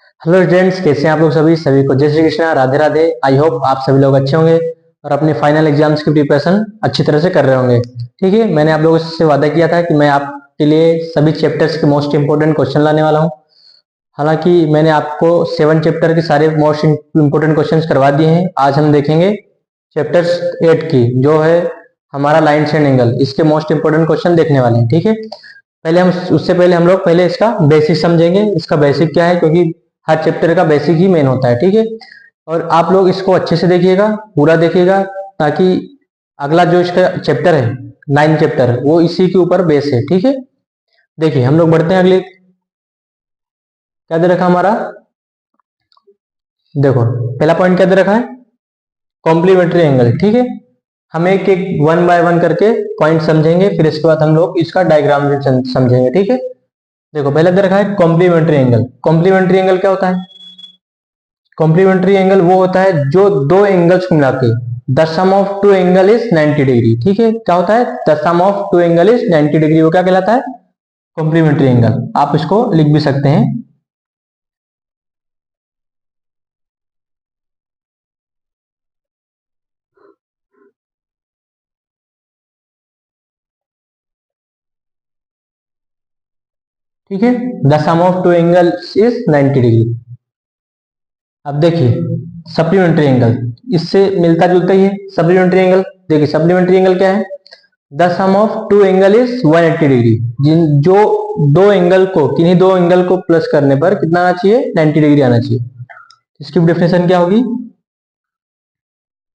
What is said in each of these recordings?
Hello students, कैसे हैं आप लोग? सभी को जय श्री कृष्णा, राधे राधे। आई होप आप सभी लोग अच्छे होंगे और अपने फाइनल एग्जाम्स की प्रिपरेशन अच्छी तरह से कर रहे होंगे। ठीक है, मैंने आप लोगों से वादा किया था कि मैं आपके लिए सभी चैप्टर्स के मोस्ट इंपोर्टेंट क्वेश्चन लाने वाला हूं। हालांकि मैंने आपको 7 चैप्टर के सारे मोस्ट इंपोर्टेंट क्वेश्चन करवा दिए हैं। आज हम देखेंगे चैप्टर 8 की, जो है हमारा लाइन्स एंड एंगल। इसके मोस्ट इंपोर्टेंट क्वेश्चन देखने वाले हैं। ठीक है, पहले हम उससे पहले हम लोग पहले इसका बेसिक समझेंगे। इसका बेसिक क्या है, क्योंकि हर चैप्टर का बेसिक ही मेन होता है। ठीक है, और आप लोग इसको अच्छे से देखिएगा, पूरा देखिएगा, ताकि अगला जो इसका चैप्टर है 9 चैप्टर, वो इसी के ऊपर बेस है। ठीक है, देखिए हम लोग बढ़ते हैं अगले। क्या दे रखा हमारा? देखो, पहला पॉइंट क्या दे रखा है? Complementary angle. ठीक है, हम एक एक वन बाय वन करके पॉइंट समझेंगे, फिर इसके बाद हम लोग इसका डायग्राम समझेंगे। ठीक है, देखो पहले दे रखा है कॉम्प्लीमेंट्री एंगल। कॉम्प्लीमेंट्री एंगल क्या होता है? कॉम्प्लीमेंट्री एंगल वो होता है जो दो एंगल्स को मिला के the sum of two angle is 90 degree. ठीक है, क्या होता है? The sum of two angle is 90 degree, वो क्या कहलाता है? Complementary angle. आप इसको लिख भी सकते हैं। ठीक है, the sum of two angle is 90 degree. अब देखिए सप्लीमेंट्री एंगल, इससे मिलता जुलता ही है सप्लीमेंट्री एंगल। देखिए सप्लीमेंट्री एंगल क्या है? The sum of two angle is 180 degree. जिन जो दो एंगल को, किन्हीं दो एंगल को प्लस करने पर कितना आना चाहिए? 90 डिग्री आना चाहिए। इसकी डेफिनेशन क्या होगी?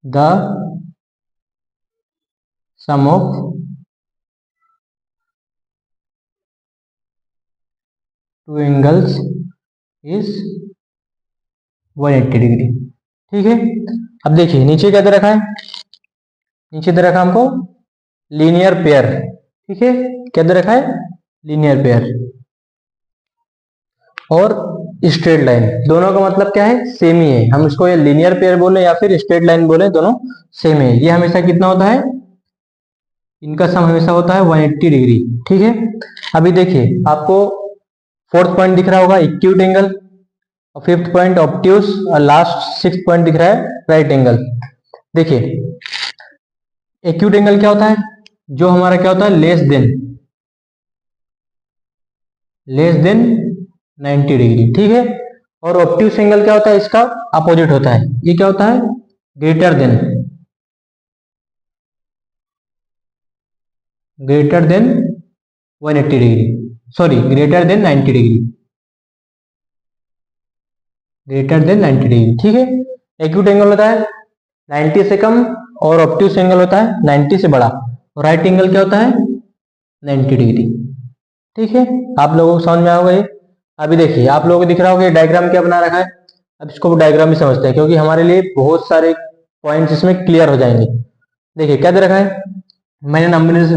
The sum of two angles is 180 degree. ठीक है, अब देखिए नीचे क्या दे रखा है? नीचे दे रखा हमको लीनियर पेयर। ठीक है, क्या दे रखा है? लीनियर पेयर और स्ट्रेट लाइन। दोनों का मतलब क्या है? सेम ही है। हम इसको ये लीनियर पेयर बोले या फिर स्ट्रेट लाइन बोले, दोनों सेम है। ये हमेशा कितना होता है? इनका सम हमेशा होता है 180 डिग्री। ठीक है, अभी देखिए आपको फोर्थ पॉइंट दिख रहा होगा एक्यूट एंगल, और फिफ्थ पॉइंट ऑब्ट्यूस, और लास्ट सिक्स पॉइंट दिख रहा है राइट एंगल। देखिए एक्यूट एंगल क्या होता है? जो हमारा क्या होता है? Less than 90 degree. ठीक है, और ऑब्ट्यूस एंगल क्या होता है? इसका अपोजिट होता है। ये क्या होता है? Greater than 180 degree, sorry greater than 90 degree, greater than 90 degree. ठीक है, एक्यूट एंगल होता है 90 से कम, और ऑब्ट्यूस एंगल होता है 90 से बड़ा, और राइट एंगल क्या होता है? 90 डिग्री। ठीक है, आप लोगों को समझ में आओगे ये? अभी देखिए आप लोगों को दिख रहा होगा ये डायग्राम क्या बना रखा है। अब इसको डायग्राम भी समझते हैं, क्योंकि हमारे लिए बहुत सारे पॉइंट्स इसमें क्लियर हो जाएंगे। देखिए क्या दे रखा है? मैंने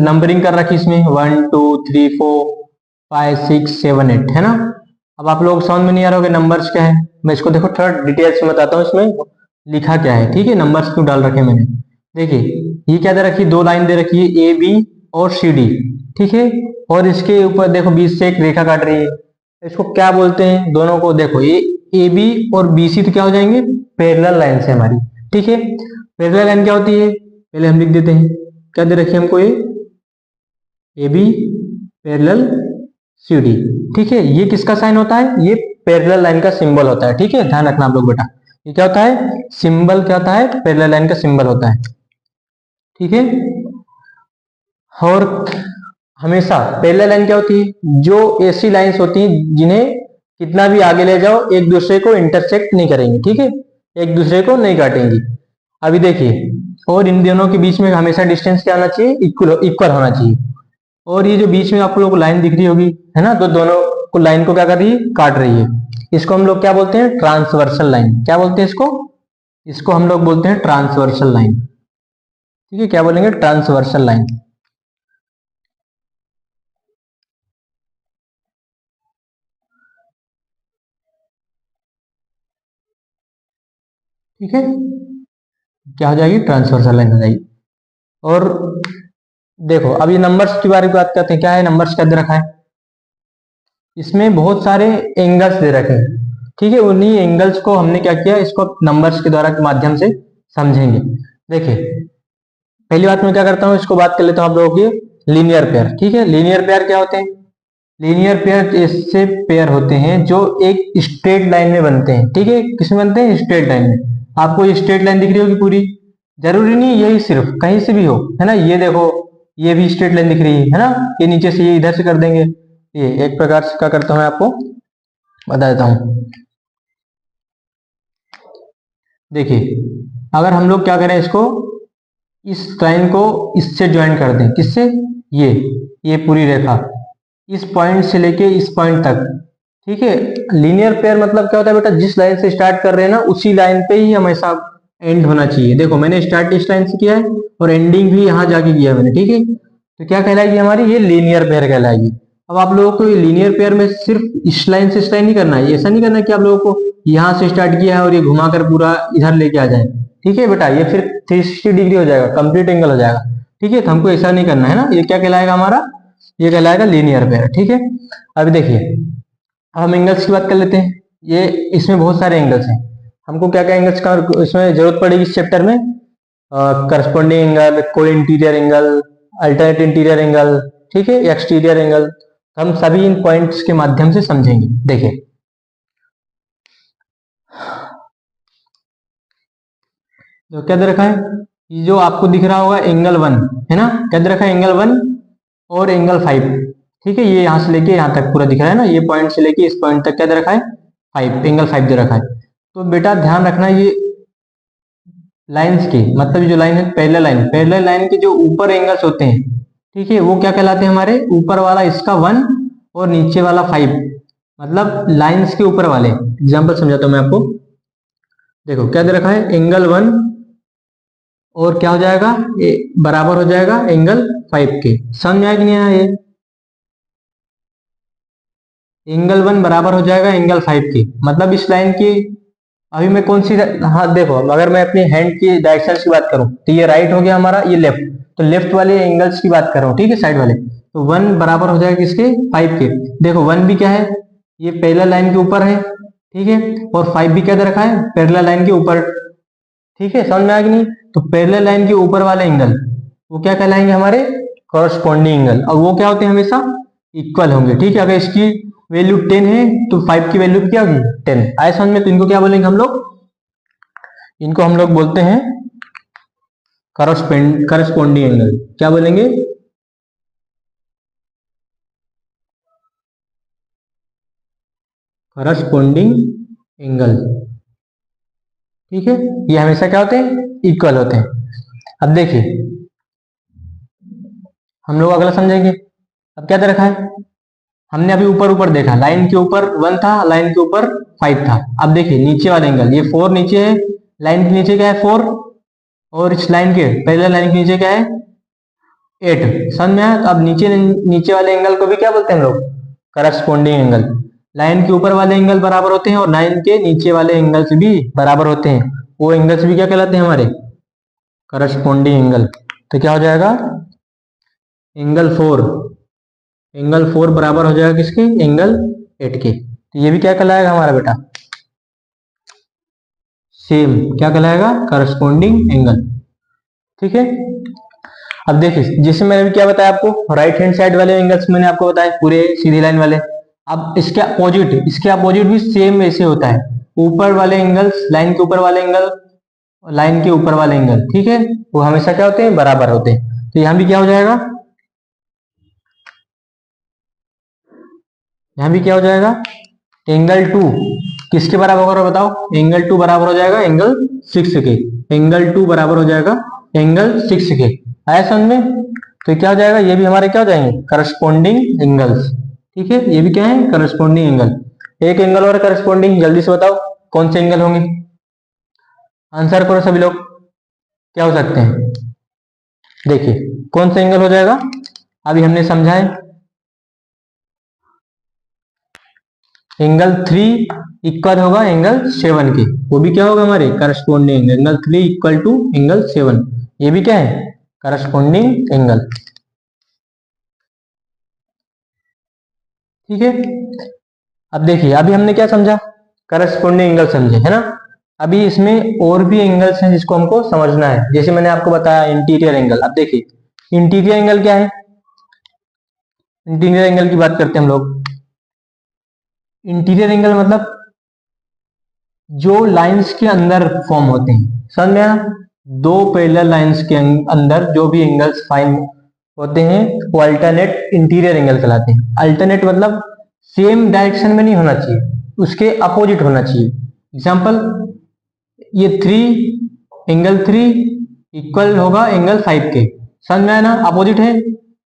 नंबरिंग कर रखी इसमें 1 2 3 4 5 6 7 8, है ना। अब आप लोग समझ में नहीं आ रहा होगा नंबर्स क्या है। मैं इसको देखो थोड़ा डिटेल से बताता हूँ इसमें लिखा क्या है। ठीक है, नंबर्स क्यों डाल रखे मैंने। देखिए ये क्या दे रखी है? दो लाइन दे रखी है, ए बी और सी डी। ठीक है, और इसके ऊपर देखो बीच से एक रेखा काट रही है। इसको क्या बोलते हैं? दोनों को देखो, ये ए बी और बी सी तो क्या हो जाएंगे? पैरेलल लाइन से हमारी। ठीक है, पैरेलल लाइन क्या होती है? पहले हम लिख देते हैं। क्या दे रखी है हमको? ये A B parallel C D. ठीक है, ये किसका साइन होता है? ये पैरेलल लाइन का सिंबल होता है। ठीक है, ध्यान रखना आप लोग बेटा। ये क्या होता है? सिंबल क्या होता है? पैरेलल लाइन का सिंबल होता है। ठीक है, और हमेशा पैरेलल लाइन क्या होती है? जो ऐसी लाइंस होती हैं जिन्हें कितना भी आगे ले जाओ एक दूसरे को इंटरसेक्ट नहीं करेंगे। ठीक है, एक दूसरे को नहीं काटेंगी। अभी देखिए, और इन दोनों के बीच में हमेशा डिस्टेंस क्या होना चाहिए? इक्वल होना चाहिए। और ये जो बीच में आप लोगों को लाइन दिख रही होगी, है ना, तो दोनों को लाइन को क्या कर रही है? काट रही है। इसको हम लोग क्या बोलते हैं? Transversal line. क्या बोलते हैं इसको? इसको हम लोग बोलते हैं ट्रांसवर्सल लाइन। ठीक है, क्या बोलेंगे? Transversal line. ठीक है, क्या हो जाएगी? ट्रांसवर्सल लाइन हो जाएगी। और देखो अब ये नंबर्स के बारे में बात करते हैं। क्या है नंबर्स? क्या दे रखा है? इसमें बहुत सारे एंगल्स दे रखे हैं। ठीक है, उन्हीं एंगल्स को हमने क्या किया, इसको नंबर्स के द्वारा के माध्यम से समझेंगे। देखिए पहली बात मैं क्या करता हूँ, इसको बात कर लेता हूँ आप लोगों की लीनियर पेयर। ठीक है, लीनियर पेयर क्या होते हैं? लीनियर पेयर ऐसे पेयर होते हैं जो एक स्ट्रेट लाइन में बनते हैं। ठीक है, किसमें बनते हैं? स्ट्रेट लाइन में। आपको ये स्ट्रेट लाइन दिख रही होगी पूरी, जरूरी नहीं यही सिर्फ, कहीं से भी हो, है ना। ये देखो, ये भी स्ट्रेट लाइन दिख रही है ना। ये नीचे से ये इधर से कर देंगे, ये एक प्रकार से क्या करता हूँ मैं आपको बता देता हूँ। देखिए अगर हम लोग क्या करें, इसको इस लाइन को इससे ज्वाइन कर दें, किससे? ये पूरी रेखा इस पॉइंट से लेके इस पॉइंट तक। ठीक है, लीनियर पेयर मतलब क्या होता है बेटा, जिस लाइन से स्टार्ट कर रहे हैं ना उसी लाइन पे ही हमेशा एंड होना चाहिए। देखो मैंने स्टार्ट इस लाइन से किया है और एंडिंग भी यहां जाके किया मैंने। ठीक है, तो क्या कहलाएगी हमारी? ये लीनियर पेयर कहलाएगी। अब आप लोगों को ये लीनियर पेयर में सिर्फ इस लाइन से इस लाइन नहीं करना है, ऐसा नहीं करना कि आप लोगों को यहां से स्टार्ट किया है और ये घुमाकर पूरा इधर लेके आ जाए। ठीक है बेटा, ये फिर 360 डिग्री हो जाएगा, कंप्लीट एंगल हो जाएगा। ठीक है, तो हमको ऐसा नहीं करना है ना। ये क्या कहलाएगा हमारा? ये कहलाएगा लीनियर पेयर। ठीक है, अभी देखिए अब हम एंगल्स की बात कर लेते हैं। ये इसमें बहुत सारे एंगल्स हैं, हमको क्या क्या एंगल्स का इसमें जरूरत पड़ेगी इस चैप्टर में? करस्पॉन्डिंग एंगल, को interior angle, alternate interior angle, ठीक है, एक्सटीरियर एंगल। हम सभी इन पॉइंट्स के माध्यम से समझेंगे। देखिए तो क्या दे रखा है, ये जो आपको दिख रहा होगा एंगल 1 है ना, क्या दे रखा है? एंगल 1 और एंगल 5। ठीक है, ये यहां से लेके यहां तक पूरा दिख रहा है ना, ये पॉइंट से लेके इस पॉइंट तक क्या दे रखा है? 5, एंगल 5 दे रखा है। तो बेटा ध्यान रखना, ये लाइंस की मतलब जो लाइन है पैरेलल लाइन के जो ऊपर एंगल्स होते हैं, ठीक है, वो क्या कहलाते हैं हमारे? ऊपर वाला इसका 1 और नीचे वाला 5, मतलब लाइंस के ऊपर वाले। एग्जांपल समझाता हूं मैं आपको। देखो क्या दे रखा है, एंगल 1 और क्या हो जाएगा, ये बराबर हो जाएगा एंगल 5 के। समझ में आया कि नहीं आया? ये एंगल 1 बराबर हो जाएगा एंगल 5 के, मतलब इस लाइन की अभी मैं कौन सी, हाँ देखो अगर मैं अपनी हैंड की डायरेक्शन की बात करूं तो ये राइट हो गया हमारा, ये लेफ्ट, तो लेफ्ट वाले एंगल्स की बात कर रहा हूँ। ठीक है, साइड वाले, तो 1 बराबर हो जाएगा किसके? 5 के। देखो 1 भी क्या है, ये पैरेलल लाइन के ऊपर है। ठीक है, और 5 भी क्या दे रखा है? पैरेलल लाइन के ऊपर। ठीक है, समझ में आया कि नहीं? तो पैरेलल लाइन के ऊपर वाले एंगल वो क्या कहलाएंगे? हमारे कॉरस्पॉन्डिंग एंगल। और वो क्या होते हैं? हमेशा इक्वल होंगे। ठीक है, अगर इसकी वैल्यू 10 है तो 5 की वैल्यू क्या होगी? 10। आए समझ में? तो इनको क्या बोलेंगे हम लोग? इनको हम लोग बोलते हैं करस्पॉन्डिंग एंगल। क्या बोलेंगे? Corresponding angle. ठीक है, ये हमेशा क्या होते हैं? इक्वल होते हैं। अब देखिए हम लोग अगला समझेंगे। अब क्या दे रखा है, हमने अभी ऊपर ऊपर देखा, लाइन के ऊपर 1 था, लाइन के ऊपर 5 था। अब देखिए नीचे वाला एंगल, ये 4 नीचे है, लाइन के नीचे क्या है? 4, और इस लाइन के पैरेलल लाइन के नीचे क्या है? 8। समझ में आया? तो अब नीचे नीचे वाले एंगल को भी क्या बोलते हैं हम लोग? Corresponding angle. लाइन के ऊपर वाले एंगल बराबर होते हैं और लाइन के नीचे वाले एंगल्स भी बराबर होते हैं, वो एंगल्स भी क्या कहलाते हैं? हमारे करस्पॉन्डिंग एंगल। तो क्या हो जाएगा? एंगल 4 बराबर हो जाएगा किसके? एंगल 8 के। तो ये भी क्या कहलाएगा हमारा बेटा? सेम क्या कहलाएगा? Corresponding angle. ठीक है, अब देखिए जैसे मैंने भी क्या बताया आपको, राइट हैंड साइड वाले एंगल्स मैंने आपको बताया पूरे सीधी लाइन वाले। अब इसके अपोजिट भी सेम वैसे होता है। ऊपर वाले एंगल्स, लाइन के ऊपर वाले एंगल, लाइन के ऊपर वाले एंगल, ठीक है, वो हमेशा क्या होते हैं? बराबर होते हैं। तो यहां भी क्या हो जाएगा? यहां भी क्या हो जाएगा? एंगल 2 किसके बराबर होगा बताओ? एंगल 2 बराबर हो जाएगा एंगल 6 के। एंगल 2 बराबर हो जाएगा एंगल 6 के। आया समझ में? तो क्या हो जाएगा? ये भी हमारे क्या हो जाएंगे? Corresponding angles. ठीक है, ये भी क्या है? Corresponding angle. एक एंगल और करस्पॉन्डिंग, जल्दी से बताओ कौन से एंगल होंगे? आंसर करो सभी लोग, क्या हो सकते हैं? देखिए कौन सा एंगल हो जाएगा? अभी हमने समझा है, एंगल 3 इक्वल होगा एंगल 7 के। वो भी क्या होगा? हमारे corresponding angle 3 equal to angle 7। ये भी क्या है? Corresponding angle. ठीक है, अब देखिए अभी हमने क्या समझा? करस्पॉन्डिंग एंगल समझे, है ना। अभी इसमें और भी एंगल्स हैं जिसको हमको समझना है। जैसे मैंने आपको बताया इंटीरियर एंगल। अब देखिए इंटीरियर एंगल क्या है। इंटीरियर एंगल की बात करते हैं हम लोग। इंटीरियर एंगल मतलब जो लाइंस के अंदर फॉर्म होते हैं, समझ में आया। दो पैरेलल लाइंस के अंदर जो भी एंगल्स फाइन होते हैं वो अल्टरनेट इंटीरियर एंगल कहलाते हैं। अल्टरनेट मतलब सेम डायरेक्शन में नहीं होना चाहिए, उसके अपोजिट होना चाहिए। एग्जांपल, ये एंगल 3 इक्वल होगा एंगल 5 के, समझ में आया ना। अपोजिट है,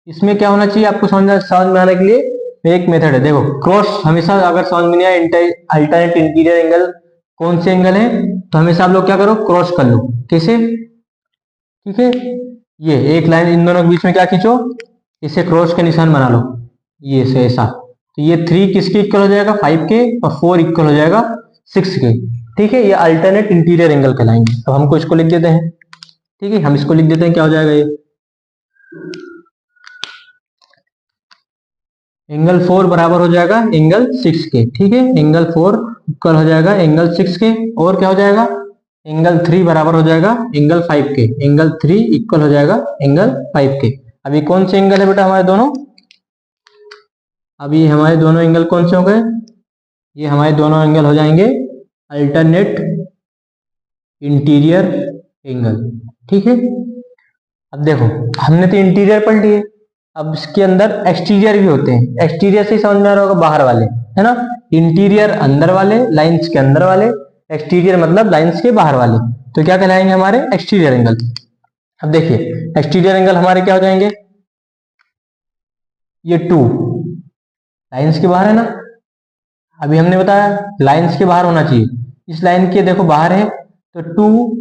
इसमें क्या होना चाहिए आपको समझ में आने के लिए एक मेथड है। देखो क्रॉस, हमेशा अगर समझ में नहीं आया अल्टरनेट इंटीरियर एंगल कौन से एंगल है, तो हमेशा आप लोग क्या करो, क्रॉस कर लो। कैसे, ठीक है, ये एक लाइन इन दोनों के बीच में क्या खींचो, इसे क्रॉस का निशान बना लो, ये से ऐसा। तो ये 3 किसके इक्वल हो जाएगा, 5 के, और 4 इक्वल हो जाएगा 6 के। ठीक है, ये अल्टरनेट इंटीरियर एंगल कहलाएंगे। अब हमको इसको लिख देते हैं। ठीक है, हम इसको लिख देते हैं, क्या हो जाएगा ये एंगल 4 बराबर हो जाएगा एंगल 6 के। ठीक है, एंगल 4 इक्वल हो जाएगा एंगल 6 के, और क्या हो जाएगा, एंगल 3 बराबर हो जाएगा एंगल 5 के। एंगल 3 इक्वल हो जाएगा एंगल 5 के। अभी कौन से एंगल है बेटा हमारे दोनों, अभी हमारे दोनों एंगल कौन से हो गए, ये हमारे दोनों एंगल हो जाएंगे अल्टरनेट इंटीरियर एंगल। ठीक है, अब देखो हमने तो इंटीरियर पढ़ लिए, अब इसके अंदर एक्सटीरियर भी होते हैं। एक्सटीरियर से समझ में आ रहा होगा, बाहर वाले, है ना। इंटीरियर अंदर वाले, लाइंस के अंदर वाले, एक्सटीरियर मतलब लाइंस के बाहर वाले। तो क्या कहलाएंगे हमारे एक्सटीरियर एंगल। अब देखिए एक्सटीरियर एंगल हमारे क्या हो जाएंगे, ये 2 लाइंस के बाहर है ना। अभी हमने बताया लाइंस के बाहर होना चाहिए, इस लाइन के देखो बाहर है, तो 2,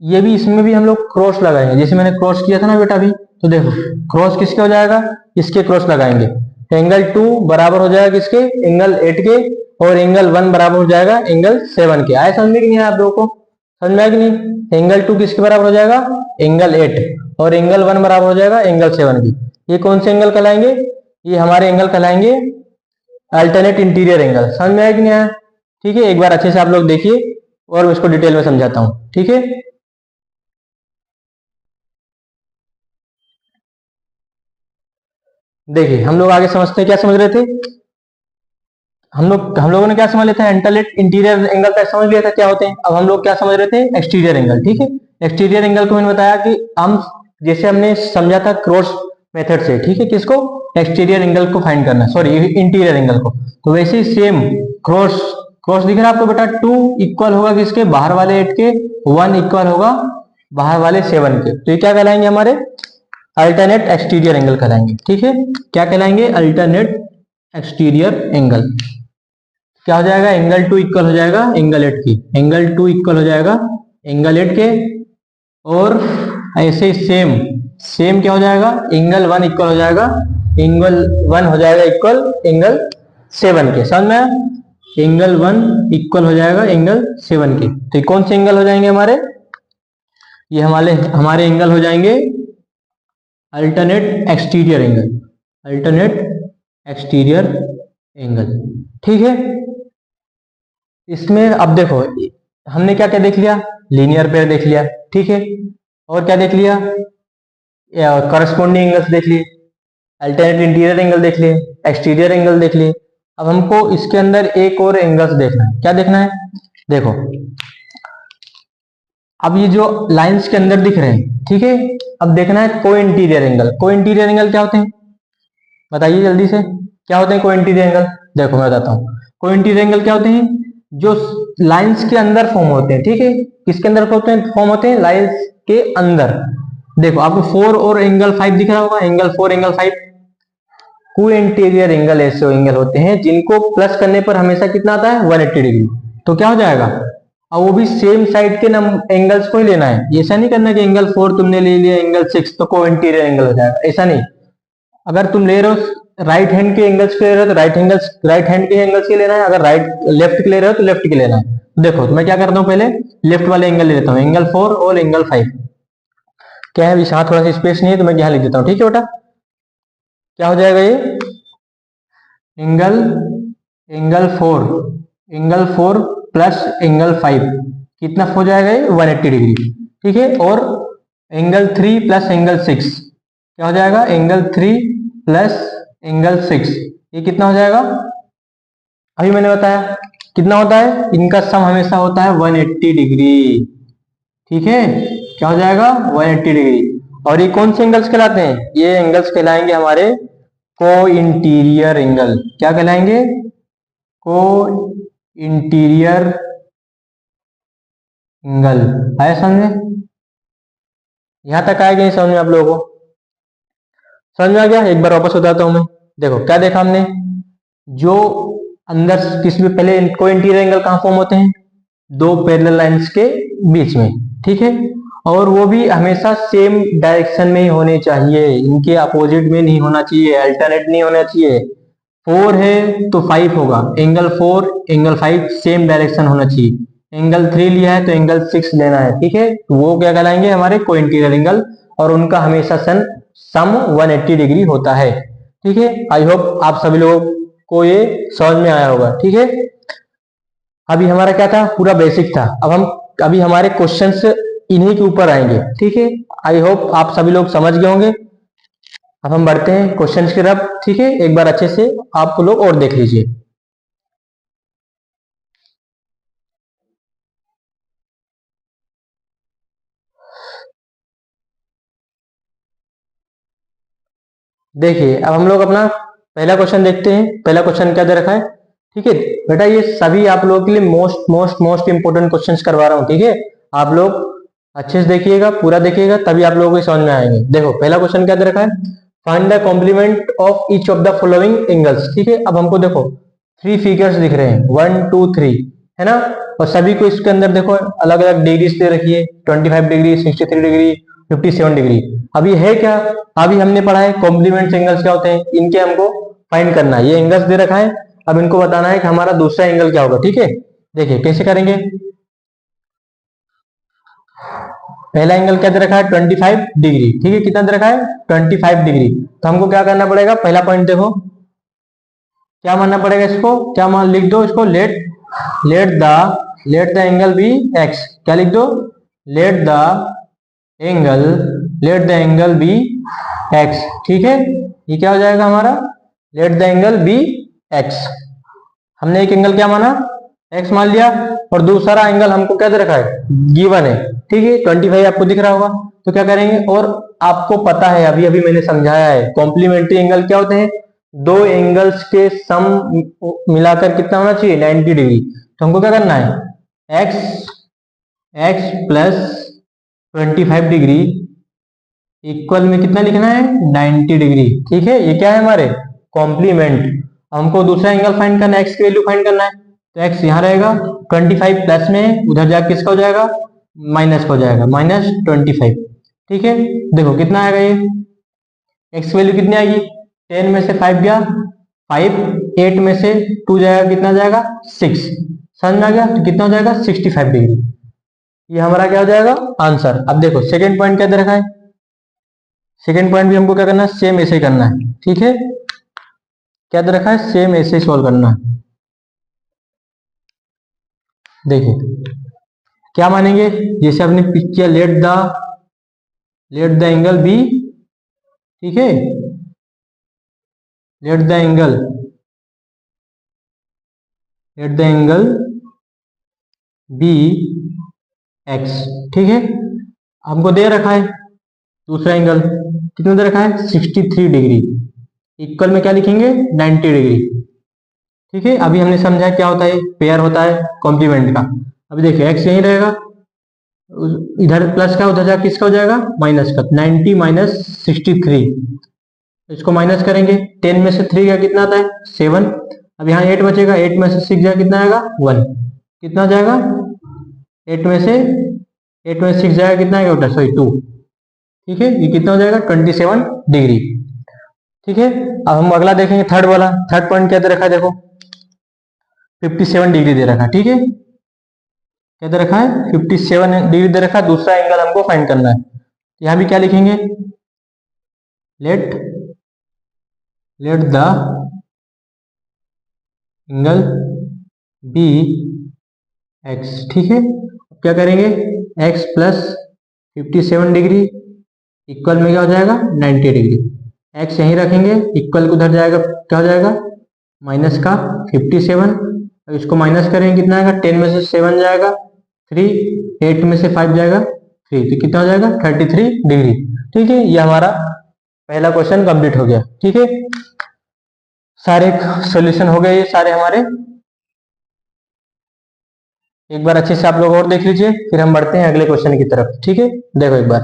ये भी, इसमें भी हम लोग क्रॉस लगाएंगे, जैसे मैंने क्रॉस किया था ना बेटा अभी। तो देखो क्रॉस किसके हो जाएगा, इसके क्रॉस लगाएंगे। एंगल 2 बराबर हो जाएगा किसके, एंगल 8 के, और एंगल 1 बराबर हो जाएगा एंगल 7 के। आए समझ में कि नहीं आप लोगों को, समझ में आया कि नहीं। एंगल 2 किसके बराबर हो जाएगा, एंगल 8, और एंगल 1 बराबर हो जाएगा एंगल 7 की। ये कौन से एंगल कहलाएंगे, ये हमारे एंगल कहलाएंगे अल्टरनेट इंटीरियर एंगल। समझ में आया कि नहीं आया। ठीक है, एक बार अच्छे से आप लोग देखिए और मैं इसको डिटेल में समझाता हूं। ठीक है, देखिए हम लोग आगे समझते हैं, क्या समझ रहे थे हम लोगों ने क्या समझ लिया था, अल्टरनेट इंटीरियर एंगल तक समझ लिया था क्या होते हैं। अब हम लोग क्या समझ रहे थे, एक्सटीरियर एंगल। ठीक है, एक्सटीरियर एंगल को मैंने बताया कि हम, जैसे हमने समझा था क्रॉस मेथड से, ठीक है, किसको, एक्सटीरियर एंगल को फाइंड करना, सॉरी इंटीरियर एंगल को। तो वैसे ही सेम क्रॉस, क्रॉस दिख रहा है आपको बेटा, 2 इक्वल होगा किसके, बाहर वाले 8 के, 1 इक्वल होगा बाहर वाले 7 के। तो ये क्या कहलाएंगे हमारे अल्टरनेट एक्सटीरियर एंगल कहलाएंगे। ठीक है, क्या कहलाएंगे, अल्टरनेट एक्सटीरियर एंगल। क्या हो जाएगा, एंगल 2 इक्वल हो जाएगा एंगल 8 की, एंगल 2 इक्वल हो जाएगा एंगल 8 के, और ऐसे ही सेम सेम क्या हो जाएगा, एंगल 1 इक्वल हो जाएगा एंगल 1 हो जाएगा इक्वल एंगल 7 के। समझ में, एंगल 1 इक्वल हो जाएगा एंगल 7 के। तो ये कौन से एंगल हो जाएंगे हमारे, ये हमारे हमारे एंगल हो जाएंगे alternate exterior angle, alternate exterior angle. ठीक है, इसमें अब देखो हमने क्या क्या देख लिया, लीनियर पेयर देख लिया, ठीक है, और क्या देख लिया, करस्पॉन्डिंग एंगल्स देख लिए, अल्टरनेट इंटीरियर एंगल देख लिए, एक्सटीरियर एंगल देख लिए। अब हमको इसके अंदर एक और एंगल्स देखना है। क्या देखना है, देखो अब ये जो लाइंस के अंदर दिख रहे हैं, ठीक है, अब देखना है को इंटीरियर एंगल। को इंटीरियर एंगल क्या होते हैं, बताइए जल्दी से, क्या होते हैं को इंटीरियर एंगल। देखो मैं बताता हूँ, को इंटीरियर एंगल क्या होते हैं, जो लाइंस के अंदर फॉर्म होते हैं। ठीक है, किसके अंदर फॉर्म होते हैं, लाइंस के अंदर। देखो आपको 4 और एंगल 5 दिख रहा होगा, एंगल 4 एंगल 5। को इंटीरियर एंगल ऐसे एंगल होते हैं जिनको प्लस करने पर हमेशा कितना आता है, 180 डिग्री। तो क्या हो जाएगा, और वो भी सेम साइड के एंगल्स को ही लेना है। ऐसा नहीं करना कि एंगल 4 तुमने ले लिया, एंगल 6 तो को इंटीरियर एंगल हो जाएगा, ऐसा नहीं। अगर तुम ले रहे हो राइट हैंड के एंगल्स के ले रहे हो तो राइट हैंड के एंगल्स के लेना है, अगर लेफ्ट के ले रहे हो तो लेफ्ट के लेना है। देखो तो मैं क्या करता हूँ, पहले लेफ्ट वाले एंगल ले लेता हूँ, एंगल 4 और एंगल 5। क्या है, यहाँ थोड़ा सा स्पेस नहीं है तो मैं यहाँ लिख देता हूँ। ठीक है बेटा, क्या हो जाएगा ये, एंगल 4 एंगल 4 प्लस एंगल 5 कितना हो जाएगा ये 180 डिग्री। ठीक है, और एंगल 3 प्लस एंगल 6 क्या हो जाएगा, एंगल 3 प्लस एंगल 6 ये कितना हो जाएगा, अभी मैंने बताया कितना होता है, इनका सम हमेशा होता है 180 डिग्री। ठीक है, क्या हो जाएगा 180 डिग्री। और ये कौन से एंगल्स कहलाते हैं, ये एंगल्स कहलाएंगे हमारे को इंटीरियर एंगल। क्या कहलाएंगे, को इंटीरियर एंगल। आया समझ में, यहां तक आएगा नहीं समझ में आप लोगों को, समझ में आ गया। एक बार वापस बताता हूं मैं, देखो क्या देखा हमने, जो अंदर किसी भी पहले को इंटीरियर एंगल कहां फॉर्म होते हैं, दो पैरेलल लाइंस के बीच में। ठीक है, और वो भी हमेशा सेम डायरेक्शन में ही होने चाहिए, इनके अपोजिट में नहीं होना चाहिए, अल्टरनेट नहीं होना चाहिए। 4 है तो 5 होगा, एंगल 4 एंगल 5 सेम डायरेक्शन होना चाहिए। एंगल 3 लिया है तो एंगल 6 लेना है। ठीक है, तो वो क्या कहलाएंगे हमारे को इंटीरियर एंगल, और उनका हमेशा सम 180 डिग्री होता है। ठीक है, आई होप आप सभी लोगों को ये समझ में आया होगा। ठीक है, अभी हमारा क्या था, पूरा बेसिक था। अभी हमारे क्वेश्चंस इन्हीं के ऊपर आएंगे। ठीक है, आई होप आप सभी लोग समझ गए होंगे। अब हम बढ़ते हैं क्वेश्चंस की तरफ। ठीक है, एक बार अच्छे से आप लोग और देख लीजिए। देखिए अब हम लोग अपना पहला क्वेश्चन देखते हैं। पहला क्वेश्चन क्या दे रखा है। ठीक है बेटा, ये सभी आप लोगों के लिए most most most important questions करवा रहा हूं। ठीक है, आप लोग अच्छे से देखिएगा, पूरा देखिएगा, तभी आप लोगों को समझ में आएंगे। देखो पहला क्वेश्चन क्या दे रखा है, find the complement of each of the following angles. ठीक है, अब हमको देखो 3 फिगर्स दिख रहे हैं, 1 2 3 है ना, और सभी को इसके अंदर देखो अलग अलग डिग्रीज दे रखी है, 25 डिग्री, 63 डिग्री, 57 डिग्री। अभी है क्या, अभी हमने पढ़ा है कॉम्प्लीमेंट एंगल्स क्या होते हैं, इनके हमको फाइंड करना है। ये एंगल्स दे रखा है, अब इनको बताना है कि हमारा दूसरा एंगल क्या होगा। ठीक है, देखिए कैसे करेंगे। पहला एंगल क्या दे रखा है 25 डिग्री। ठीक है, कितना दे रखा है 25 डिग्री। तो हमको क्या करना पड़ेगा, पहला पॉइंट देखो क्या मानना पड़ेगा, इसको क्या मान लिख दो, इसको let let the angle be x. क्या लिख दो, let the angle be X. ठीक है, ये क्या हो जाएगा हमारा, let the angle be X. हमने एक एंगल क्या माना, एक्स मान लिया, और दूसरा एंगल हमको क्या दे रखा है, गिवन है। ठीक है, 25 आपको दिख रहा होगा। तो क्या करेंगे, और आपको पता है अभी अभी मैंने समझाया है कॉम्प्लीमेंट्री एंगल क्या होते हैं, दो एंगल्स के सम मिलाकर कितना होना चाहिए 90 डिग्री। तो हमको क्या करना है, एक्स प्लस 25 डिग्री इक्वल में कितना लिखना है 90 डिग्री। ठीक है, ये क्या है हमारे कॉम्प्लीमेंट। हमको दूसरा एंगल फाइंड करना है, एक्स की वैल्यू फाइंड करना है। तो एक्स यहाँ रहेगा, 25 प्लस में उधर जाके किसका हो जाएगा, माइनस का हो जाएगा, -25। ठीक है, देखो कितना आएगा ये, एक्स की वैल्यू कितनी आएगी, 10 में से 5 गया 5, 8 में से 2 जाएगा, कितना जाएगा 6। समझ में आ गया, तो कितना हो जाएगा 65 डिग्री। ये हमारा क्या हो जाएगा आंसर। अब देखो सेकेंड पॉइंट क्या दे रखा है, सेकेंड पॉइंट भी हमको क्या करना है, सेम ऐसे करना है। ठीक है, क्या दे रखा है, सेम ऐसे सॉल्व करना है। देखिए क्या मानेंगे, जैसे आपने पिक किया, लेट द एंगल बी। ठीक है, let the angle be X. ठीक है, हमको दे रखा है दूसरा एंगल कितना दे रखा है 63 डिग्री, इक्वल में क्या लिखेंगे 90 डिग्री। ठीक है, अभी हमने समझा क्या होता है, पेयर होता है कॉम्प्लीमेंट का। अभी देखिए एक्स यहीं रहेगा, इधर प्लस का उधर जाके किसका हो जाएगा माइनस का, 90 माइनस 63। इसको माइनस करेंगे, 10 में से 3 गया कितना आता है 7। अब यहाँ 8 बचेगा, 8 में से 6 जाएगा कितना आएगा 1। कितना हो जाएगा 8 में से 6 जाएगा कितना आएगा बेटा, सॉरी 2। ठीक है, ये कितना हो जाएगा 27 डिग्री। ठीक है, अब हम अगला देखेंगे थर्ड वाला। थर्ड पॉइंट क्या दे रखा है, देखो 57 डिग्री दे रखा है। ठीक है, क्या दे रखा है 57 डिग्री दे रखा है, दूसरा एंगल हमको फाइंड करना है। यहां भी क्या लिखेंगे, let the angle be X. ठीक है, क्या करेंगे, एक्स प्लस 57 डिग्री इक्वल में क्या हो जाएगा 90 डिग्री। एक्स यहीं रखेंगे, इक्वल को उधर जाएगा, क्या हो जाएगा माइनस का 57। अब इसको माइनस करेंगे, कितना आएगा, 10 में से 7 जाएगा 3, 8 में से 5 जाएगा 3, तो कितना हो जाएगा 33 डिग्री। ठीक है, ये हमारा पहला क्वेश्चन कंप्लीट हो गया। ठीक है, सारे सॉल्यूशन हो गए ये सारे हमारे। एक बार अच्छे से आप लोग और देख लीजिए, फिर हम बढ़ते हैं अगले क्वेश्चन की तरफ। ठीक है, देखो एक बार,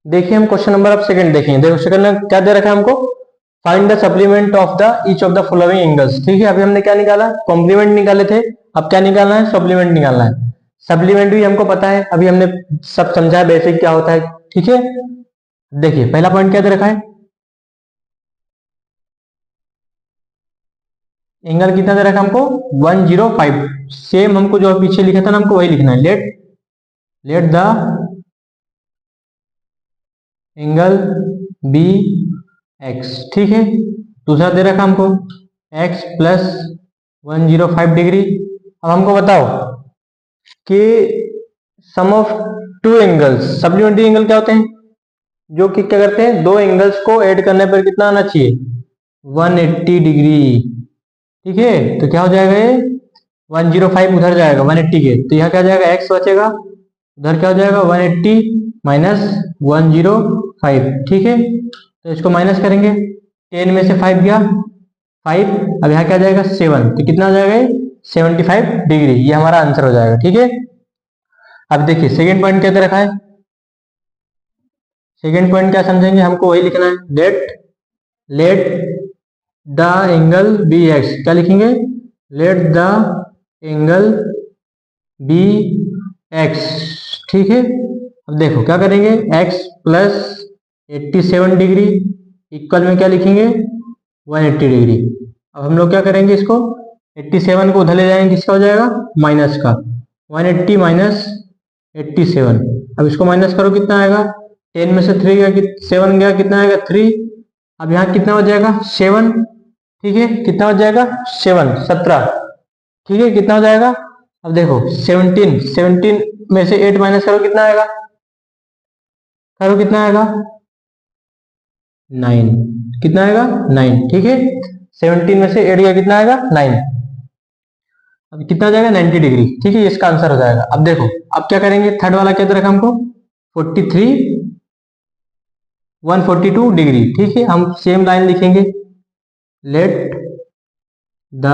देखिए हम क्वेश्चन नंबर अब सेकंड देखेंगे। देखो सेकंड में क्या दे रखा है हमको, find the supplement of the each of the following angles. ठीक है, अभी हमने क्या निकाला, कॉम्प्लीमेंट निकाले थे, अब क्या निकालना है, सप्लीमेंट निकालना है। सप्लीमेंट भी हमको पता है, अभी हमने सब समझा है बेसिक क्या होता है। ठीक है, देखिए पहला पॉइंट क्या दे रखा है, एंगल कितना दे रखा है हमको 105। सेम हमको जो पीछे लिखा था ना, हमको वही लिखना है, let the angle be X. ठीक है, दूसरा दे रखा हमको एक्स प्लस 105 डिग्री। अब हमको बताओ कि sum of two angles, supplementary angle क्या होते हैं, जो कि क्या करते हैं, दो एंगल्स को ऐड करने पर कितना आना चाहिए 180 डिग्री। ठीक है, तो क्या हो जाएगा ये 105 उधर जाएगा 180 के, तो यहाँ क्या जाएगा x बचेगा, उधर क्या हो जाएगा 180 माइनस 105। ठीक है, तो इसको माइनस करेंगे, 10 में से 5 गया 5, अब यहाँ क्या जाएगा 7, तो कितना हो जाएगा 75 डिग्री, ये हमारा आंसर हो जाएगा। ठीक है, अब देखिए सेकेंड पॉइंट क्या दे रखा है, सेकेंड पॉइंट क्या समझेंगे, हमको वही लिखना है, let the angle be x. क्या लिखेंगे, let the angle be X. ठीक है, अब देखो क्या करेंगे, x प्लस 87 डिग्री इक्वल में क्या लिखेंगे 180 डिग्री। अब हम लोग क्या करेंगे, इसको 87 को उधर ले जाएंगे, किसका हो जाएगा माइनस का, 180 माइनस 87। अब इसको माइनस करो, कितना आएगा, 10 में से 3 गया, 7 गया, कितना आएगा 3। अब यहाँ कितना हो जाएगा 7। ठीक है, कितना हो जाएगा 7 17। ठीक है, कितना हो जाएगा, अब देखो 17 में से 8 माइनस करो, कितना आएगा, करो कितना आएगा 9, कितना आएगा 9। ठीक है, 17 में से 8 गया, कितना आएगा 9, अब कितना हो जाएगा 90 डिग्री। ठीक है, इसका आंसर हो जाएगा। अब देखो अब क्या करेंगे, थर्ड वाला क्या दे रखा हमको 142 डिग्री। ठीक है, हम सेम लाइन लिखेंगे, let the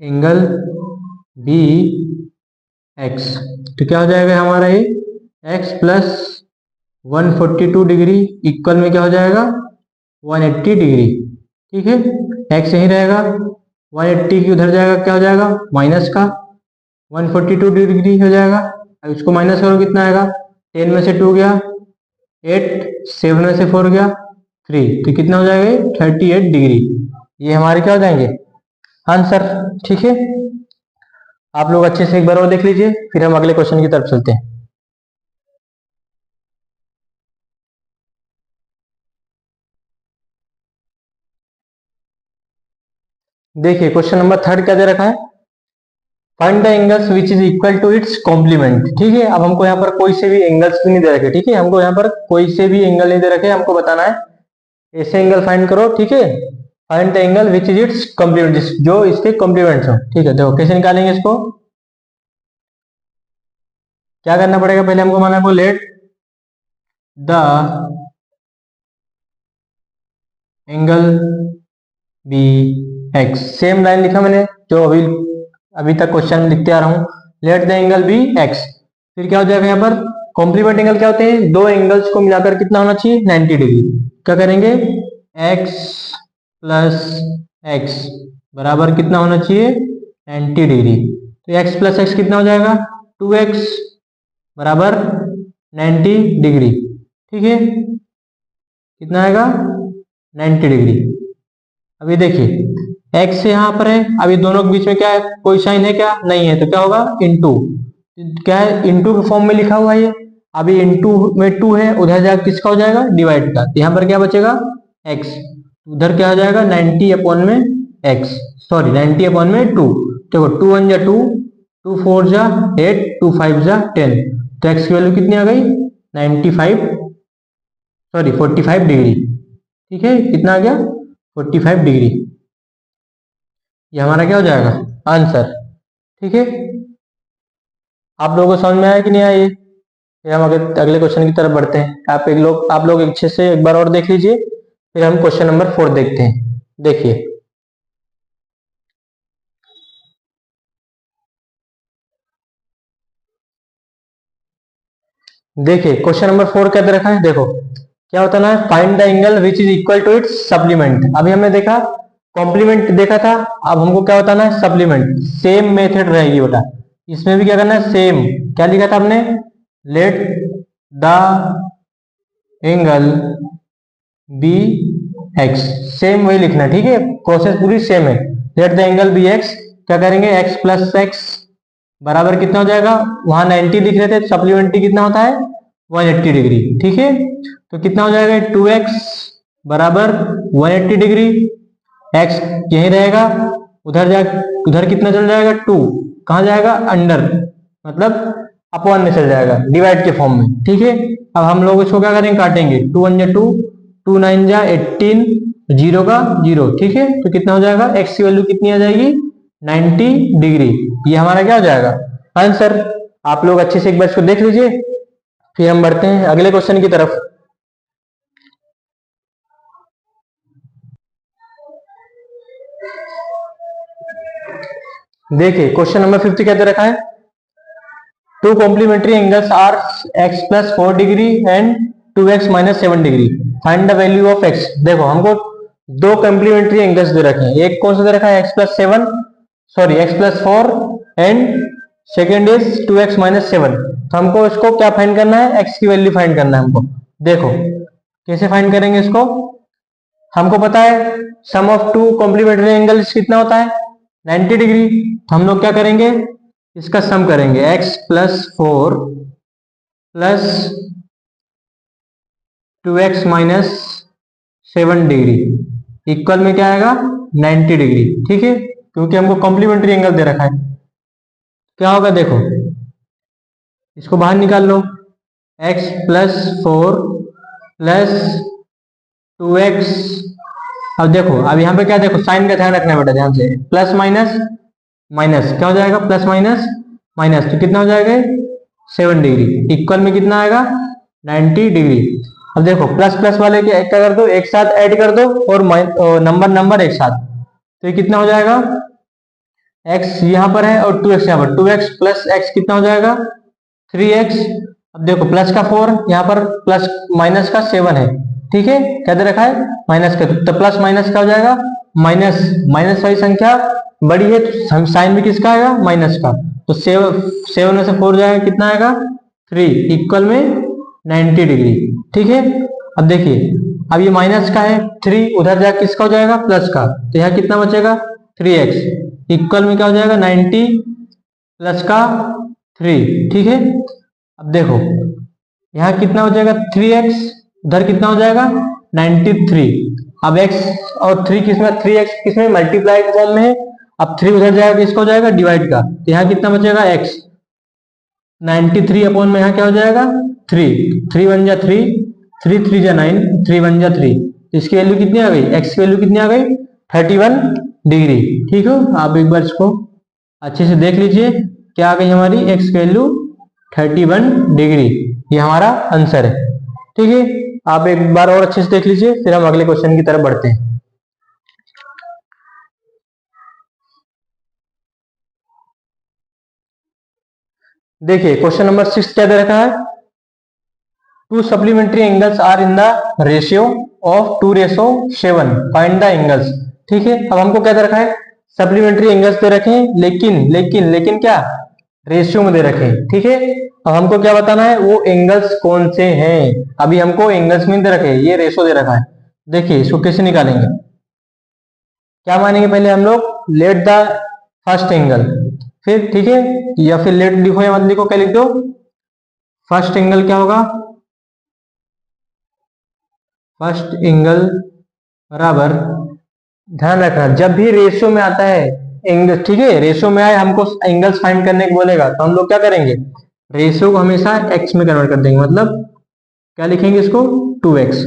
angle be X. तो क्या हो जाएगा हमारा ये x प्लस 142 डिग्री इक्वल में क्या हो जाएगा 180 डिग्री। ठीक है, x यहीं रहेगा, 180 की उधर जाएगा, क्या हो जाएगा माइनस का 142 डिग्री हो जाएगा। अब इसको माइनस करो, कितना आएगा, 10 में से 2 गया 8, 7 में से 4 गया 3, तो कितना हो जाएगा 38 डिग्री। ये हमारे क्या हो जाएंगे आंसर। ठीक है, आप लोग अच्छे से एक बार और देख लीजिए, फिर हम अगले क्वेश्चन की तरफ चलते हैं। देखिए क्वेश्चन नंबर थर्ड क्या दे रखा है, find the angles which is equal to its complement. ठीक है, अब हमको यहाँ पर कोई से भी एंगल्स भी नहीं दे रखे। ठीक है, हमको यहाँ पर कोई से भी एंगल नहीं दे रखे, हमको बताना है ऐसे एंगल फाइंड करो। ठीक है, find the angle which is its complement, जो इसके कॉम्प्लीमेंट्स हो। ठीक है, देखो कैसे निकालेंगे इसको, क्या करना पड़ेगा, पहले हमको माना को let the angle be x. Same line लिखा मैंने जो अभी तक क्वेश्चन लिखते आ रहा हूं, let the angle be x. फिर क्या हो जाएगा यहाँ पर, कॉम्प्लीमेंट एंगल क्या होते हैं, दो एंगल्स को मिलाकर कितना होना चाहिए 90 डिग्री। क्या करेंगे, x प्लस एक्स बराबर कितना होना चाहिए 90 डिग्री। तो x प्लस एक्स कितना हो जाएगा 2x बराबर 90 डिग्री। ठीक है, कितना आएगा 90 डिग्री। अभी देखिए x यहाँ पर है, अभी दोनों के बीच में क्या है, कोई साइन है क्या, नहीं है, तो क्या होगा इनटू, क्या है इनटू के फॉर्म में लिखा हुआ है ये, अभी इनटू में 2 है, उधर जाकर किसका हो जाएगा, डिवाइड का, तो यहाँ पर क्या बचेगा x, उधर क्या हो जाएगा 90 अपॉन में x, सॉरी 90 अपॉन में 2, देखो 2 1 जा 2, 2 4 जा 8, 2 5 जा 10, तो x की वैल्यू कितनी आ गई 95, सॉरी 45 डिग्री, ठीक है, कितना आ गया 45 डिग्री, ये हमारा क्या हो जाएगा आंसर, ठीक है। आप लोगों को समझ में आया कि नहीं आया ये, फिर हम अगले क्वेश्चन की तरफ बढ़ते हैं। आप लोग अच्छे से एक बार और देख लीजिए, फिर हम क्वेश्चन नंबर 4 देखते हैं। देखिए देखिए क्वेश्चन नंबर 4 क्या दे रखा है, देखो क्या होता है, find the angle which is equal to its supplement. अभी हमने देखा कॉम्प्लीमेंट देखा था, अब हमको क्या बताना है सप्लीमेंट, सेम मेथड रहेगी बेटा, इसमें भी क्या करना है सेम, क्या लिखा था हमने, let the angle be x, same वही लिखना है, ठीक है, प्रोसेस पूरी सेम है। Let the angle be x, क्या करेंगे x प्लस एक्स बराबर कितना हो जाएगा, वहां 90 दिख रहे थे, सप्लीमेंट्री कितना होता है 180 डिग्री, ठीक है, तो कितना हो जाएगा 2x बराबर 180 डिग्री, x यही रहेगा, उधर कितना चल जाएगा 2, कहां जाएगा अंडर, मतलब अपॉन में चल जाएगा डिवाइड के फॉर्म में, ठीक है। अब हम लोग इसको क्या करेंगे काटेंगे, 2 1 जा 2, 2 9 जा 18, 0 का 0, ठीक है, तो कितना हो जाएगा x की वैल्यू कितनी आ जाएगी 90 डिग्री, ये हमारा क्या हो जाएगा आंसर। आप लोग अच्छे से एक बार इसको देख लीजिए, फिर हम बढ़ते हैं अगले क्वेश्चन की तरफ। देखिए क्वेश्चन नंबर 50 क्या दे रखा है, two complementary angles are x plus 4 degree and 2x minus 7 degree, find the value of x। देखो हमको दो कॉम्प्लीमेंट्री एंगल्स दे रखे हैं, एक कौन सा दे रखा है x plus 7, sorry x plus 4 and second is 2x minus 7, तो हमको इसको क्या फाइंड करना है, x की वैल्यू फाइंड करना है हमको। देखो कैसे फाइंड करेंगे इसको, हमको पता है सम ऑफ टू कॉम्प्लीमेंट्री एंगल्स कितना होता है 90 डिग्री, तो हम लोग क्या करेंगे इसका सम करेंगे, x plus 4 plus 2x minus 7 degree equal में क्या आएगा 90 डिग्री, ठीक है, क्योंकि हमको कॉम्प्लीमेंट्री एंगल दे रखा है। क्या होगा देखो, इसको बाहर निकाल लो, x प्लस 4 प्लस 2x, अब देखो अब यहाँ पे क्या, देखो साइन का ध्यान रखना है बेटा ध्यान से, प्लस माइनस माइनस क्या हो जाएगा, प्लस माइनस माइनस, तो कितना हो जाएगा 7 डिग्री इक्वल में कितना आएगा 90 डिग्री। अब देखो प्लस प्लस वाले क्या कर दो, एक साथ ऐड कर दो, और नंबर नंबर एक साथ, तो ये कितना हो जाएगा, x यहाँ पर है और 2x यहाँ पर, 2x प्लस x कितना हो जाएगा 3x। अब देखो प्लस का 4 यहाँ पर, प्लस माइनस का 7 है, ठीक है, क्या दे रखा है माइनस का, तो प्लस माइनस का हो जाएगा माइनस, माइनस वाली संख्या बड़ी है तो साइन भी किसका आएगा माइनस का, तो 7 में से 4 जाएगा कितना आएगा 3 इक्वल में 90 डिग्री, ठीक है। अब देखिए अब ये माइनस का है, 3 उधर जाकर किसका हो जाएगा प्लस का, तो यहाँ कितना बचेगा 3x इक्वल में क्या हो जाएगा 90 प्लस का 3, ठीक है। अब देखो यहाँ कितना हो जाएगा 3x, उधर कितना हो जाएगा 93, अब x और 3 किसमें, 3x किसमें मल्टीप्लाई के फॉर्म में है, अब 3 उधर जाएगा किसका हो जाएगा डिवाइड का, तो यहाँ कितना बचेगा x 93 अपॉन में यहाँ क्या हो जाएगा 3, 3 1 जा 3, 3 3 जा 9, 3 1 जा 3, इसकी वैल्यू कितनी आ गई, x की वैल्यू कितनी आ गई 31 डिग्री, ठीक है। आप एक बार इसको अच्छे से देख लीजिए, क्या आ गई हमारी x की वैल्यू 31 डिग्री, ये हमारा आंसर है, ठीक है। आप एक बार और अच्छे से देख लीजिए, फिर हम अगले क्वेश्चन की तरफ बढ़ते हैं। देखिए क्वेश्चन नंबर 6 क्या दे रखा है, two supplementary angles are in the ratio of 2:7, find the angles, ठीक है। अब हमको क्या दे रखा है, सप्लीमेंट्री एंगल्स दे रखे हैं, लेकिन लेकिन लेकिन क्या रेशियो में दे रखे हैं, ठीक है। अब हमको क्या बताना है वो एंगल्स कौन से हैं, अभी हमको एंगल्स में दे रखे हैं, ये रेशियो दे रखा है। देखिए इसको कैसे निकालेंगे, क्या मानेंगे पहले हम लोग, लेट द फर्स्ट एंगल, फिर ठीक है, या फिर लेट लिखो या मत लिखो, क्या लिख दो फर्स्ट एंगल क्या होगा, फर्स्ट एंगल बराबर, ध्यान रखना जब भी रेशियो में आता है एंगल, ठीक है, रेशियो में आए हमको एंगल्स फाइंड करने को बोलेगा तो हम लोग क्या करेंगे, रेशियो को हमेशा एक्स में कन्वर्ट कर देंगे, मतलब क्या लिखेंगे इसको 2x,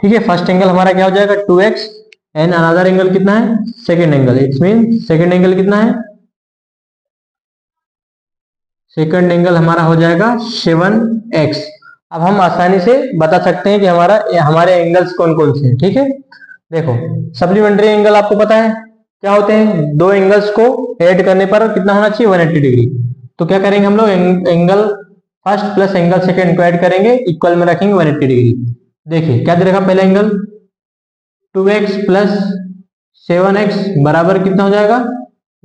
ठीक है। फर्स्ट एंगल हमारा क्या हो जाएगा 2x, एंड अनदर एंगल कितना है second angle, it's mean second angle कितना है, सेकेंड एंगल हमारा हो जाएगा 7x। अब हम आसानी से बता सकते हैं कि हमारे एंगल्स कौन कौन से हैं, ठीक है। देखो सप्लीमेंट्री एंगल आपको पता है क्या होते हैं, दो एंगल्स को ऐड करने पर कितना होना चाहिए 180 डिग्री। तो क्या करेंगे हम लोग, angle first plus angle second को ऐड करेंगे, इक्वल में रखेंगे 180 डिग्री। देखिए क्या दे रखा पहला एंगल 2x प्लस 7x बराबर कितना हो जाएगा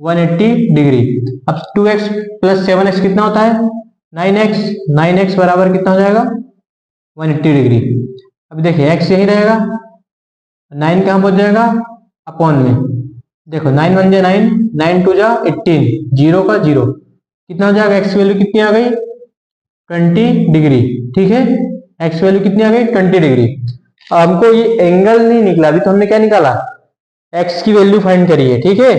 180 डिग्री। अब 2x प्लस 7x कितना होता है 9x, 9x बराबर कितना हो जाएगा 180 डिग्री। अब देखिए x यही रहेगा, 9 कहाँ पहुंच जाएगा अपॉन में, देखो 9 1 जा 9, 9 2 जा 18, 0 का 0 कितना हो जाएगा, x वैल्यू कितनी आ गई 20 डिग्री, ठीक है। x वैल्यू कितनी आ गई 20 डिग्री। हमको ये एंगल नहीं निकला, अभी तो हमने क्या निकाला, x की वैल्यू फाइंड करी है, ठीक है,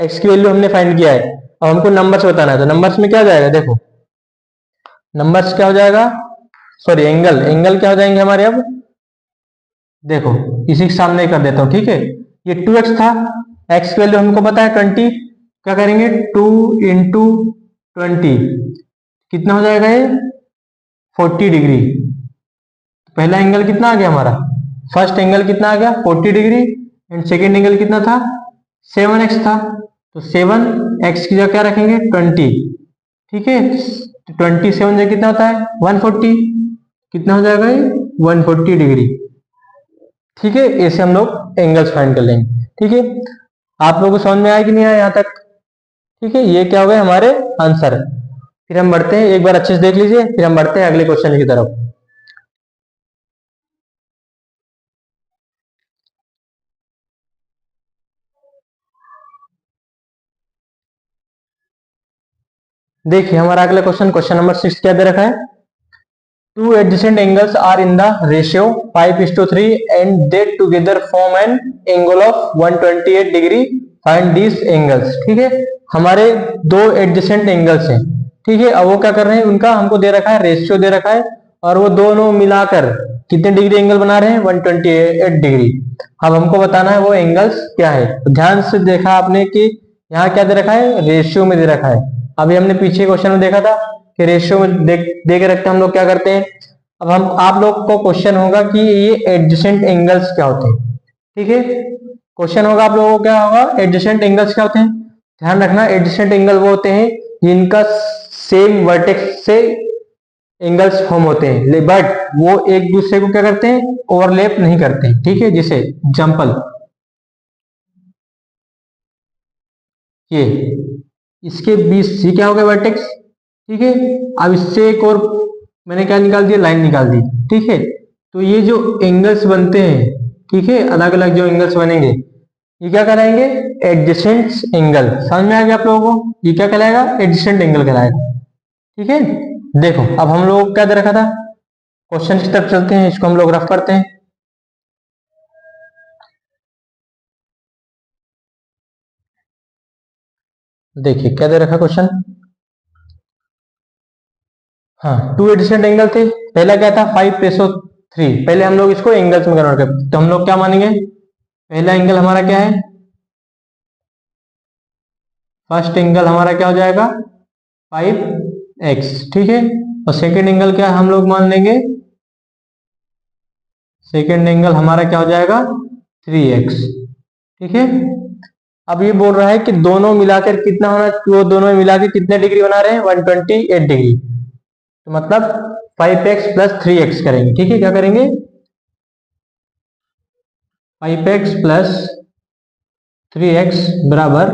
x की वैल्यू हमने फाइंड किया है। अब हमको नंबर्स बताना है, तो नंबर्स में क्या जाएगा, देखो नंबर्स क्या हो जाएगा, सॉरी एंगल, एंगल क्या हो जाएंगे हमारे, अब देखो इसी के सामने कर देता हूं, ठीक है। ये 2x था, x की वैल्यू हमको पता है 20, क्या करेंगे 2 इंटू 20 कितना हो जाएगा ये 40 डिग्री। पहला एंगल कितना आ गया हमारा, फर्स्ट एंगल कितना आ गया 40 डिग्री, एंड सेकेंड एंगल कितना था 7x था, तो 7x की जगह क्या रखेंगे 20, ठीक है। 27 जगह कितना होता है 140, कितना हो जाएगा ये 140 डिग्री, ठीक है। ऐसे हम लोग एंगल्स फाइंड कर लेंगे, ठीक है। आप लोगों को समझ में आया कि नहीं आया यहाँ तक, ठीक है। ये क्या हो गए हमारे आंसर। फिर हम बढ़ते हैं, एक बार अच्छे से देख लीजिए, फिर हम बढ़ते हैं अगले क्वेश्चन की तरफ। देखिए हमारा अगला क्वेश्चन, क्वेश्चन नंबर 6 क्या दे रखा है, two adjacent angles are in the ratio 5:3 and they together form an angle of 128 degree, find these angles, ठीक है। हमारे दो एडजेसेंट एंगल्स हैं, ठीक है। अब वो क्या कर रहे हैं, उनका हमको दे रखा है रेशियो दे रखा है, और वो दोनों मिलाकर कितने डिग्री एंगल बना रहे हैं 128 डिग्री। अब हमको बताना है वो एंगल्स क्या है। तो ध्यान से देखा आपने कि यहाँ क्या दे रखा है, रेशियो में दे रखा है। अभी हमने पीछे क्वेश्चन में देखा था कि रेशियो में दे के रखते हम लोग क्या करते हैं। अब हम आप लोग को क्वेश्चन होगा कि ये एडजेसेंट एंगल्स क्या होते हैं, ठीक है। क्वेश्चन होगा आप लोगों को क्या होगा, एडजेसेंट एंगल्स क्या होते हैं। ध्यान रखना एडजेसेंट एंगल वो होते हैं जिनका सेम वर्टेक्स से एंगल्स फॉर्म होते हैं, बट वो एक दूसरे को क्या करते हैं ओवरलैप नहीं करते, ठीक है। जैसे एग्जांपल ये इसके बीच सी क्या हो गया वर्टेक्स, ठीक है। अब इससे एक और मैंने क्या निकाल दिया, लाइन निकाल दी, ठीक है। तो ये जो एंगल्स बनते हैं, ठीक है, अलग अलग जो एंगल्स बनेंगे ये क्या कहलाएंगे एडजेसेंट एंगल। समझ में आ गया आप लोगों को, ये क्या कहलाएगा एडजेसेंट एंगल कहलाएगा, ठीक है। देखो अब हम लोग क्या दे रखा था, क्वेश्चन की तरफ चलते हैं, इसको हम लोग रफ करते हैं। देखिए क्या दे रखा क्वेश्चन, हाँ टू एडजेसेंट एंगल थे, पहला क्या था 5:3। पहले हम लोग इसको एंगल्स में कन्वर्ट करते, तो हम लोग क्या मानेंगे, पहला एंगल हमारा क्या है, फर्स्ट एंगल हमारा क्या हो जाएगा 5x, ठीक है। और सेकेंड एंगल क्या हम लोग मान लेंगे, सेकेंड एंगल हमारा क्या हो जाएगा 3x, ठीक है। अब ये बोल रहा है कि दोनों मिलाकर कितना होना, वो दोनों मिलाकर कितने डिग्री बना रहे हैं 128 डिग्री, तो मतलब 5x प्लस 3x करेंगे, ठीक है। क्या करेंगे 5x प्लस 3x बराबर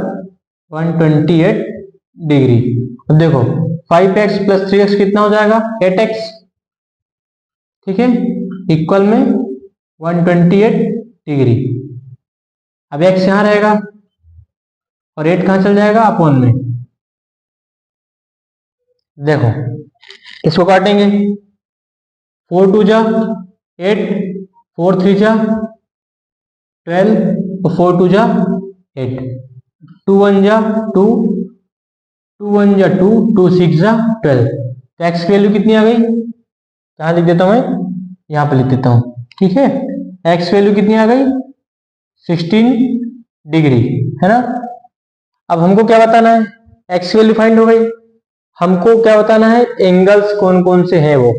128 डिग्री। अब देखो 5x प्लस 3x कितना हो जाएगा 8x, ठीक है, इक्वल में 128 डिग्री। अब x यहां रहेगा और 8 कहां चल जाएगा अपॉन में, देखो इसको काटेंगे, 4 2 जा 8, 4 3 जा 12, 4 2 जा 8, 2 1 जा 2, 2 1 जा 2, 2 6 जा 12। तो एक्स की वैल्यू कितनी आ गई, कहाँ लिख देता हूं मैं, यहाँ पे लिख देता हूं, ठीक है। एक्स वैल्यू कितनी आ गई, 16 डिग्री, है ना। अब हमको क्या बताना है, एक्स वैल्यू फाइंड हो गई, हमको क्या बताना है, एंगल्स कौन कौन से हैं वो।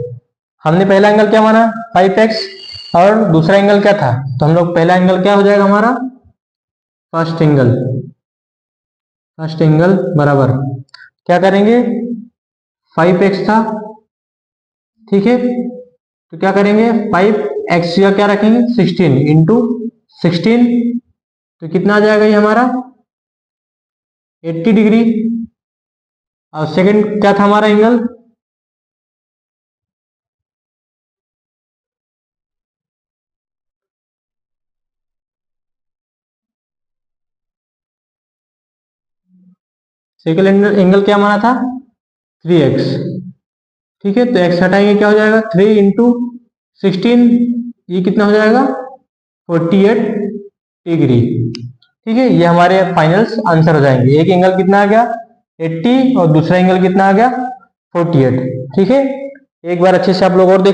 हमने पहला एंगल क्या माना 5x और दूसरा एंगल क्या था, तो हम लोग पहला एंगल क्या हो जाएगा हमारा, फर्स्ट एंगल बराबर क्या करेंगे, 5x था, ठीक है। तो क्या करेंगे 5x या क्या रखेंगे 16 इंटू 16, तो कितना आ जाएगा ये हमारा 80 डिग्री। और सेकंड क्या था हमारा एंगल, सेकंड एंगल क्या माना था 3x, ठीक है। तो x हटाएंगे क्या हो जाएगा 3 इंटू 16, ये कितना हो जाएगा 48 डिग्री, ठीक है। ये हमारे फाइनल्स आंसर हो जाएंगे। एक एंगल कितना आ गया 80 और दूसरा एंगल कितना आ गया 48, ठीक है। एक बार अच्छे से आप लोग और देख